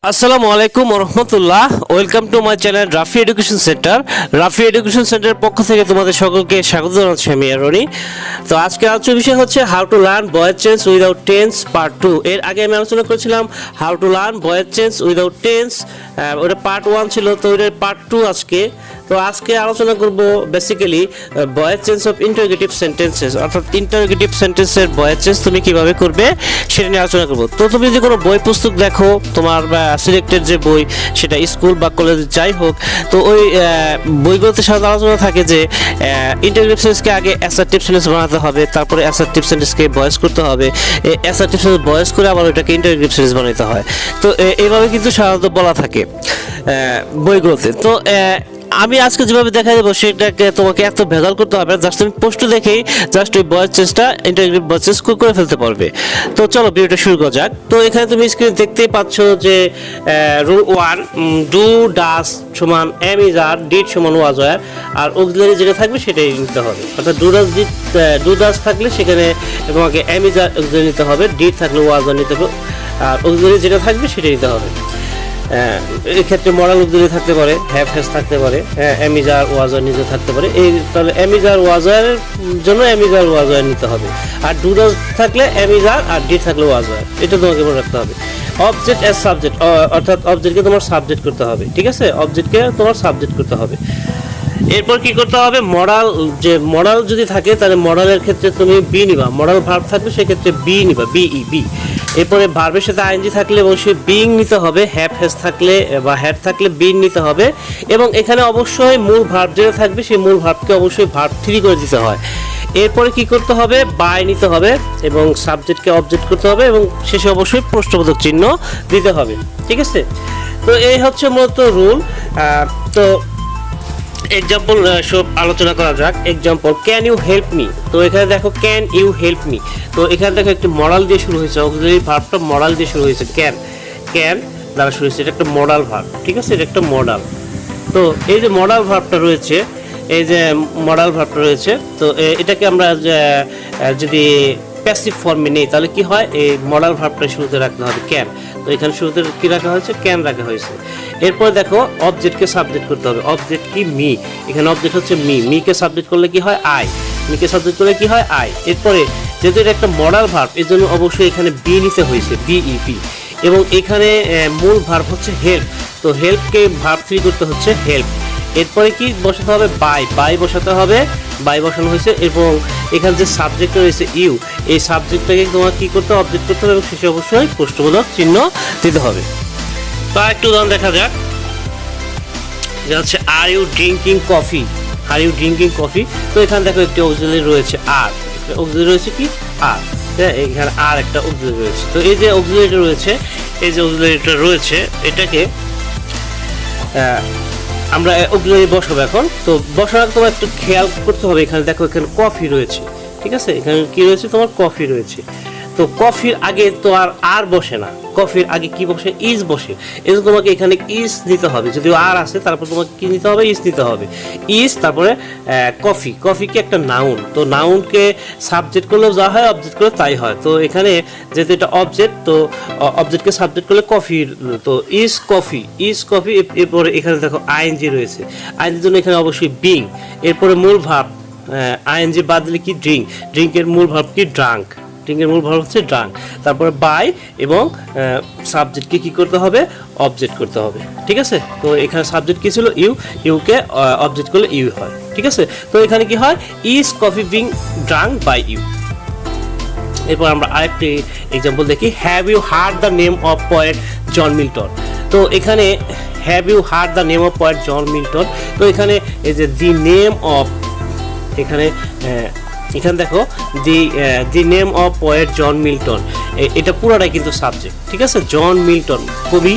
আসসালামু আলাইকুম রহমতুল্লাহ। Welcome to my channel Rafi education centre. Rafi education সেন্টারের পক্ষ থেকে তোমাদের সকলকে স্বাগত জানাচ্ছি আমি রনি। তো আজকে আলোচনার বিষয় হচ্ছে how to learn voice change without tense part 2। এর আগে আমি আলোচনা করেছিলাম how to learn voice change without tense, ওটা পার্ট 1 ছিল, তো ওইটার পার্ট 2 আজকে। তো আজকে আলোচনা করব basically voice change of interrogative sentences, অর্থাৎ ইন্টারোগেটিভ সেন্টেন্সের ভয়েস চেঞ্জ তুমি কিভাবে করবে সেটা নিয়ে আলোচনা করব। তো তুমি যদি কোনো বই পুস্তক দেখো, তোমার সিলেক্টেড যে বই সেটা স্কুল বা কলেজ যাই হোক, তো ওই বইগুলোতে সাধারণত আলোচনা থাকে যে ইন্টারোগেটিভ সেন্টেন্সকে আগে অ্যাসার্টিভ সেন্টেন্স বানাতে হবে, তারপরে অ্যাসার্টিভ সেন্টেন্সকে ভয়েস করতে হবে, অ্যাসার্টিভ সেন্টেন্স ভয়েস করে আবার ওইটাকে ইন্টারোগেটিভ সেন্টেন্স বানাতে হয়। তো এইভাবে কিন্তু সাধারণত বলা থাকে বইগুলোতে। তো আমি আজকে যেভাবে দেখা দেবো সেটাকে তোমাকে এত ভেজাল করতে হবে, জাস্ট তুমি পোস্ট দেখেই জাস্ট ওই ভয়েস চেঞ্জটা ইন্টারোগেটিভ ভয়েস চেঞ্জ করে ফেলতে পারবে। তো চলো ভিডিওটা শুরু করা যাক। তো এখানে তুমি স্ক্রিনে দেখতেই পাচ্ছ যে রুল 1, ডু ডাস সমান এম ইজ আর, ডিড সমান ওয়াজ ওয়্যার, আর অক্সিলারি যেটা থাকবে সেটাই নিতে হবে। অর্থাৎ ডু ডাস থাকলে সেখানে তোমাকে এম ইজ আর অক্সিলারি নিতে হবে, ডিড থাকলে ওয়াজ ওয়্যার নিতে হবে, আর অক্সিলারি যেটা থাকবে সেটাই নিতে হবে। এক্ষেত্রে মরাল অক্সিলারি থাকতে পারে, হ্যাভ হ্যাজ থাকতে পারে, am is are was were নিতে থাকতে পারে। এই তাহলে এম ইজ আর ওয়াজ ওয়্যারের জন্য am is are was were নিতে হবে, আর ডু ডাস থাকলে এম ইজ আর ডিড থাকলে ওয়াজ ওয়্যার, এটা তোমাকে মনে রাখতে হবে। অবজেক্ট অ্যাজ সাবজেক্ট, অর্থাৎ অবজেক্টকে তোমার সাবজেক্ট করতে হবে, ঠিক আছে? অবজেক্টকে তোমার সাবজেক্ট করতে হবে। এরপর কি করতে হবে, মডাল যদি থাকে তাহলে মডালের ক্ষেত্রে তুমি বি নিবা, মডাল ভার্ব থাকবে সেক্ষেত্রে বি নিবা, বি। এরপরে ভার্বের সাথে আইএনজি থাকলে অবশ্যই বিং নিতে হবে, হ্যাভ হ্যাজ থাকলে বা হ্যাড থাকলে বিং নিতে হবে, এবং এখানে অবশ্যই মূল ভার্ব যেটা থাকবে সেই মূল ভার্বকে অবশ্যই ভার্ব 3 করে দিতে হয়। এরপরে কি করতে হবে, বাই নিতে হবে এবং সাবজেক্টকে অবজেক্ট করতে হবে, এবং শেষে অবশ্যই প্রশ্নবোধক চিহ্ন দিতে হবে, ঠিক আছে? তো এই হচ্ছে মূলত রুল। তো এক্সাম্পল সব আলোচনা করা যাক। Example, can you help me. তো এখানে দেখো ক্যান ইউ হেল্প মি, তো এখানে দেখো একটি মডাল দিয়ে শুরু হয়েছে, অক্সিলারি ভার্বটা মডাল দিয়ে শুরু হয়েছে, ক্যান দ্বারা শুরু হয়েছে, এটা একটা মডাল ভার্ব, ঠিক আছে? এটা একটা মডাল। তো এই যে মডাল ভার্বটা রয়েছে, তো এটাকে আমরা যদি প্যাসিভ ফর্মে নেই তাহলে কি হয়, এই মডাল ভার্বটা শুরুতে রাখতে হবে ক্যান। তো এখানে শুরুতে কি রাখা হয়েছে, ক্যান রাখা হয়েছে। এরপরে দেখো অবজেক্টকে সাবজেক্ট করতে হবে, অবজেক্ট কি, মি। এখানে অবজেক্ট হচ্ছে মিকে সাবজেক্ট করলে কি হয়, মিকে সাবজেক্ট করলে কি হয়, এরপরে যেহেতু এটা একটা মডাল ভার্ব এই জন্য অবশ্যই এখানে বি নিতে হয়েছে, বিইপি, এবং এখানে মূল ভার্ব হচ্ছে হেল্প, তো হেল্পকে ভার্ব 3 করতে হচ্ছে হেল্প। এরপরে কি বসাতে হবে, বাই বসাতে হবে, বাই বসানো হয়েছে, এবং এখানে যে সাবজেক্ট রয়েছে ইউ, এই সাবজেক্টটাকে তোমার কি করতে হবে, অবজেক্ট করতে হবে, এবং শেষে অবশ্যই প্রশ্নবোধক চিহ্ন দিতে হবে। তো একটু উদাহরণ দেখা যাক, এটা হচ্ছে আর ইউ ড্রিঙ্কিং কফি। তো এখানে দেখো একটি অক্সিলারি রয়েছে আর, অক্সিলারি রয়েছে কি, আর, এখানে আর একটা অক্সিলারি রয়েছে। তো এই যে অক্সিলারিটা রয়েছে, এটাকে আমরা অক্সিলারি বসাবো এখন। তো বসার আগে তোমার একটু খেয়াল করতে হবে, এখানে দেখো এখানে কফি রয়েছে, ঠিক আছে? এখানে কি রয়েছে, তোমার কফি রয়েছে। তো কফির আগে তো আর বসে না, কফির আগে কি বসে, ইজ বসে। এই জন্য তোমাকে এখানে ইজ নিতে হবে, যদিও আর আছে তারপর তোমাকে কি নিতে হবে, ইজ নিতে হবে, ইজ। তারপরে কফি কি একটা নাউন, তো নাউনকে সাবজেক্ট করলেও যা হয়, অবজেক্ট করলে তাই হয়। তো এখানে যেহেতু এটা অবজেক্ট, তো অবজেক্টকে সাবজেক্ট করলে কফির, তো ইজ কফি। এরপরে এখানে দেখো আইএনজি রয়েছে, আইএনজির জন্য এখানে অবশ্যই বিং। এরপরে মূল ভার্ব, আইএনজি বাদ দিলে কি, ড্রিঙ্কের মূল ভার্ব কি, ড্রিঙ্কের মূল ভার্ব হচ্ছে ড্রাঙ্ক। তারপরে বাই এবং সাবজেক্টকে কি করতে হবে, অবজেক্ট করতে হবে, ঠিক আছে? তো এখানে সাবজেক্ট কি ছিল, ইউকে অবজেক্ট করলে ইউ হয়, ঠিক আছে? তো এখানে কি হয়, is coffee being drunk by you. এরপর আমরা আরেকটি এক্সাম্পল দেখি, have you heard the name of poet John Milton. তো এখানে have you heard the name of poet John Milton, তো এখানে এই যে দি নেম অফ, এখানে দেখো the name of poet John Milton, এটা পুরোটাই কিন্তু সাবজেক্ট, ঠিক আছে? জন মিল্টন, কবি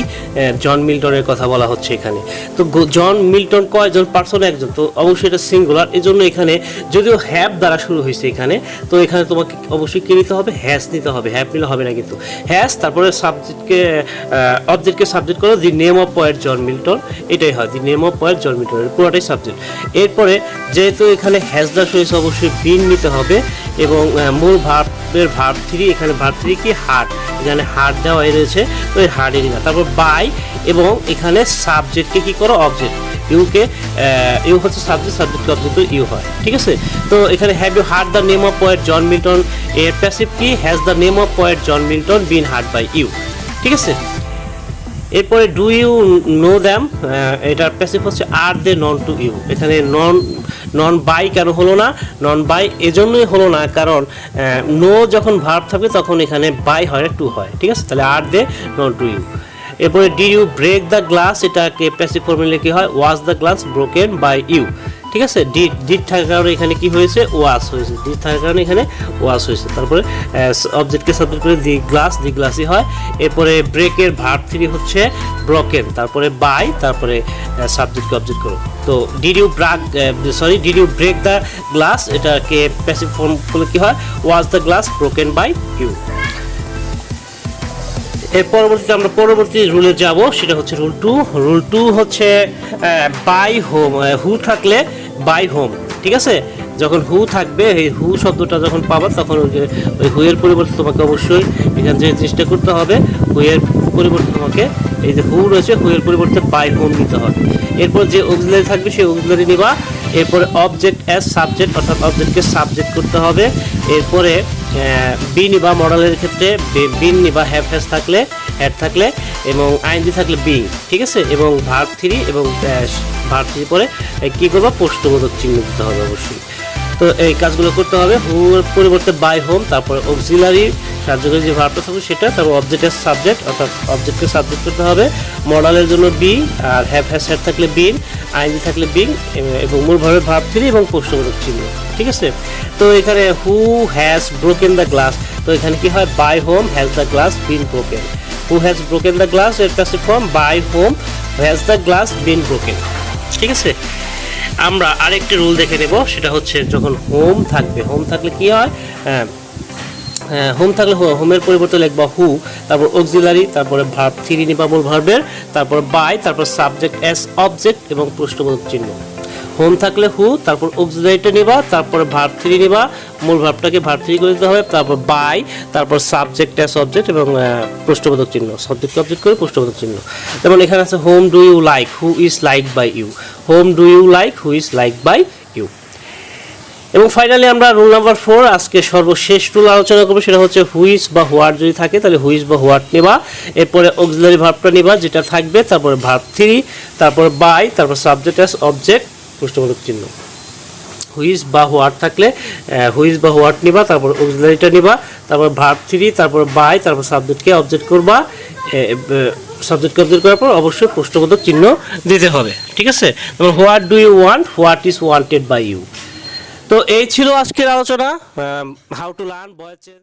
জন মিল্টনের কথা বলা হচ্ছে এখানে। তো জন মিল্টন কয়জন, পার্সন একজন, তো অবশ্যই এটা সিঙ্গুলার, এই জন্য এখানে যদিও হ্যাভ দ্বারা শুরু হয়েছে এখানে, তো এখানে তোমাকে অবশ্যই কি নিতে হবে, হ্যাজ নিতে হবে, হ্যাভ নিলে হবে না কিন্তু, হ্যাজ। তারপরে অবজেক্টকে সাবজেক্ট করো, the name of poet John Milton, এটাই হয়, the name of poet John Milton, পুরোটাই সাবজেক্ট। এরপরে যেহেতু এখানে হ্যাজ দ্বারা শুরু হয়েছে অবশ্যই বিন নিতে দিতে হবে এবং মূল ভার্বের ভার্ব 3 এখানে ভার্ব 3 কি হার্ট, এখানে হার্ট দেওয়াই রয়েছে, তো এই হার্টে নিবা। তারপর বাই এবং এখানে সাবজেক্টকে কি করো অবজেক্ট, ইউকে ইউ হচ্ছে সাবজেক্ট, সাবজেক্ট অবজেক্ট ইউ হয়, ঠিক আছে। তো এখানে have you heard the name of poet John Milton, এর প্যাসিভ কি has the name of poet John Milton been heard by you, ঠিক আছে। এরপরে ডু ইউ নো দ্যাম, এটার প্যাসিভ হচ্ছে are they known to you. এখানে নন by কেন হলো না, নন বাই এজন্যই হলো না কারণ নো যখন ভার্ব থাকবে তখন এখানে বাই হয় না, টু হয়, ঠিক আছে। তাহলে are they known to you. এরপরে did you break the glass, এটাকে প্যাসিভ ফর্মুলা কি হয় was the glass broken by you, ঠিক আছে। ডিড থাকার কারণে এখানে কি হয়েছে ওয়াজ হয়েছে, ডিড থাকার কারণে এখানে ওয়াজ হয়েছে। তারপরে অবজেক্টকে সাবজেক্ট করে দি গ্লাসই হয়। এরপরে ব্রেকের ভার্ব 3 হচ্ছে ব্রোকেন, তারপরে বাই, তারপরে সাবজেক্টকে অবজেক্ট করো। তো did you break the glass, এটাকে প্যাসিভ ফর্ম বলে কি হয় was the glass broken by you. এর পরবর্তীতে আমরা পরবর্তী রুলে যাব, সেটা হচ্ছে রুল 2। রুল 2 হচ্ছে বাই হোম, হু থাকলে বাই হোম, ঠিক আছে। যখন হু থাকবে, এই হু শব্দটা যখন পাবা তখন ওই হু এর পরিবর্তে তোমাকে অবশ্যই এখানে যে জিনিসটা করতে হবে, হু এর পরিবর্তে তোমাকে এই যে হু রয়েছে হু এর পরিবর্তে বাই হোম নিতে হবে। এরপর যে অক্সিলারি থাকবে সেই অক্সিলারি নিবা। এরপরে অবজেক্ট অ্যাজ সাবজেক্ট, অর্থাৎ অবজেক্টকে সাবজেক্ট করতে হবে। এরপরে বি নিবা, মডেলের ক্ষেত্রে বিন নিবা, হ্যাভ হ্যাজ থাকলে হ্যাড থাকলে এবং আইএনজি থাকলে বিং, ঠিক আছে। এবং ভার্ব 3 এবং ভার্ব 3 পরে কী করবা প্রশ্নবোধক চিহ্ন দিতে হবে অবশ্যই। তো এই কাজগুলো করতে হবে। হুর পরিবর্তে বাই হোম, তারপরে অক্সিলারি কার্যকরী যে ভার্বটা থাকবে সেটা, তারপর অবজেক্টের সাবজেক্ট অর্থাৎ অবজেক্টকে সাবজেক্ট করতে হবে। মডেলের জন্য বি, আর হ্যাভ হ্যাজ হ্যাড থাকলে বিন, আইএনজি থাকলে বিং এবং মূল ভার্বের ভার্ব 3 এবং প্রশ্নবোধক চিহ্ন, ঠিক আছে। তো এখানে who has broken the glass, তো এখানে কি হয় by whom has the glass been broken. Who has broken the glass এর passive form by whom has the glass been broken, ঠিক আছে। আমরা আরেকটি রুল দেখে নেব, সেটা হচ্ছে যখন হোম থাকবে, হোম থাকলে কি হয় হোম থাকলে হোমের পরিবর্তে লিখবা হু, তারপর অক্সিলারি, তারপরে ভার্ব 3 নিবা মূল ভার্বের, তারপর বাই, তারপর সাবজেক্ট অ্যাজ অবজেক্ট এবং প্রশ্নবোধক চিহ্ন। হোম থাকলে হু, তারপর অক্সিলারিটা নিবা, তারপরে ভার্ব 3 নিবা, মূল ভার্বটাকে ভার্ব 3 করে দিতে হবে, তারপর বাই, তারপর সাবজেক্ট অ্যাজ অবজেক্ট এবং প্রশ্নবোধক চিহ্ন, সাবজেক্টকে অবজেক্ট করে প্রশ্নবোধক চিহ্ন। যেমন এখানে আছে whom do you like, who is like by you, whom do you like, who is like by you. এবং ফাইনালি আমরা রুল নাম্বার 4 আজকে সর্বশেষ রুল আলোচনা করবো, সেটা হচ্ছে হুইজ বা হোয়াট যদি থাকে তাহলে হুইজ বা হোয়াট নেবা। এরপরে অক্সিলারি ভার্বটা নিবা যেটা থাকবে, তারপরে ভার্ব 3, তারপর বাই, তারপর সাবজেক্ট অ্যাজ অবজেক্ট প্রশ্নবোধক চিহ্ন। হুইজ বা হোয়াট থাকলে হুইজ বা হোয়াট নিবা, তারপর অক্সিলারিটা নিবা, তারপর ভার্ব 3, তারপর বাই, তারপর সাবজেক্টকে অবজেক্ট করবা। সাবজেক্টকে অবজেক্ট করার পর অবশ্যই প্রশ্নবোধক চিহ্ন দিতে হবে, ঠিক আছে। তারপর what do you want, what is wanted by you. তো এই ছিল আজকের আলোচনা, how to learn voice change.